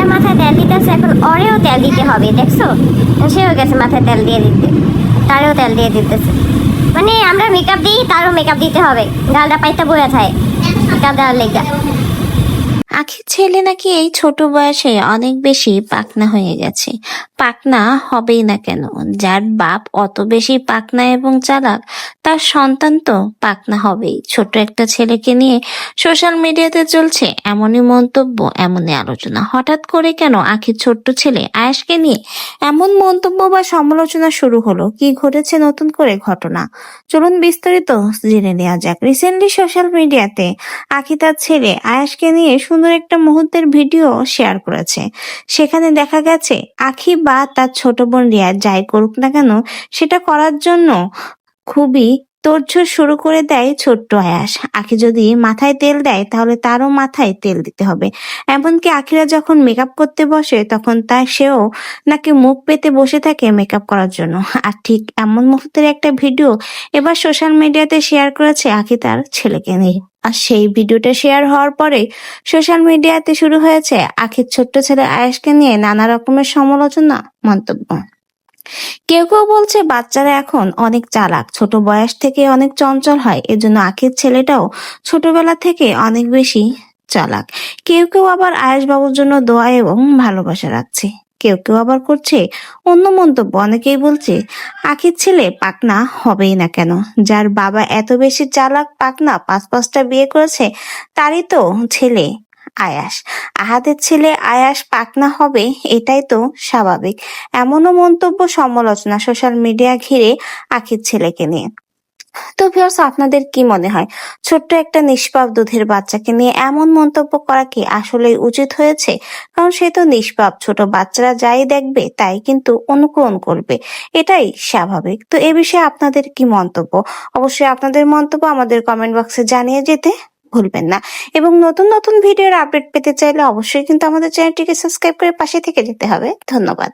আখির মাথায় তেল দিতেছে, এখন ওরেও তেল দিতে হবে, দেখছো? সেও গেছে মাথায় তেল দিয়ে দিতে, তারও তেল দিয়ে দিতেছে। মানে আমরা মেকআপ দিই, তারও মেকআপ দিতে হবে, গালটা পাইতে বয়ে থাকে মেকআপ দেওয়ার লেগে। আখির ছেলে নাকি এই ছোট বয়সে অনেক বেশি পাকনা হয়ে গেছে। পাকনা হবেই না কেন? যার বাপ অত বেশি পাকনা এবং চালাক, তার সন্তান তো পাকনা হবেই। ছোট একটা ছেলেকে নিয়ে সোশ্যাল মিডিয়াতে চলছে এমনই মন্তব্য, এমনই আলোচনা। হঠাৎ করে কেন আখির ছোট্ট ছেলে আয়াসকে নিয়ে এমন মন্তব্য বা সমালোচনা শুরু হলো? কি ঘটেছে নতুন করে ঘটনা? চলুন বিস্তারিত জেনে নেওয়া যাক। রিসেন্টলি সোশ্যাল মিডিয়াতে আখি তার ছেলে আয়াসকে নিয়ে সুন্দর একটা মুহূর্তের ভিডিও শেয়ার করেছে। সেখানে দেখা গেছে আখি বা তার ছোট বোন রিয়া যাই করুক না কেন, সেটা করার জন্য খুবই তোড়জোড় শুরু করে দেয় ছোট্ট আয়াস। আখি যদি মাথায় তেল দেয় তাহলে তারও মাথায় তেল দিতে হবে। এমনকি আখিরা যখন মেকআপ করতে বসে তখন সেও নাকি মুখ পেতে বসে থাকে মেকআপ করার জন্য। আর ঠিক এমন মুহূর্তের একটা ভিডিও এবার সোশ্যাল মিডিয়াতে শেয়ার করেছে আখি তার ছেলেকে নিয়ে। আর সেই ভিডিওটা শেয়ার হওয়ার পরে সোশ্যাল মিডিয়াতে শুরু হয়েছে আখির ছোট্ট ছেলে আয়েশকে নিয়ে নানা রকমের সমালোচনা, মন্তব্য। কেউ কেউ বলছে বাচ্চারা এখন অনেক চালাক, ছোট বয়স থেকে অনেক চঞ্চল হয়, এজন্য আখির ছেলেটাও ছোটবেলা থেকে অনেক বেশি চালাক। কেউ কেউ আবার আয়েশ বাবুর জন্য দোয়া এবং ভালোবাসা রাখছে। কেউ কেউ আবার করছে অন্য মন্তব্য। অনেকেই বলছে আখির ছেলে পাকনা হবেই না কেন? যার বাবা এত বেশি চালাক, পাকনা, 5-5টা বিয়ে করেছে, তারই তো ছেলে আয়াস। আহাদের ছেলে আয়াস পাকনা হবে, এটাই তো স্বাভাবিক। এমনও মন্তব্য, সমালোচনা সোশ্যাল মিডিয়া ঘিরে আখির ছেলেকে নিয়ে। তো ভিউয়ার্স, আপনাদের কি মনে হয় ছোট্ট একটা নিষ্পাপ দুধের বাচ্চাকে নিয়ে এমন মন্তব্য করা কি আসলে উচিত হয়েছে? কারণ সে তো নিষ্পাপ, ছোট বাচ্চারা যাই দেখবে তাই কিন্তু অনুকরণ করবে, এটাই স্বাভাবিক। তো এ বিষয়ে আপনাদের কি মন্তব্য? অবশ্যই আপনাদের মন্তব্য আমাদের কমেন্ট বক্সে জানিয়ে যেতে ভুলবেন না। এবং নতুন নতুন ভিডিওর আপডেট পেতে চাইলে অবশ্যই কিন্তু আমাদের চ্যানেলটিকে সাবস্ক্রাইব করে পাশে থেকে যেতে হবে। ধন্যবাদ।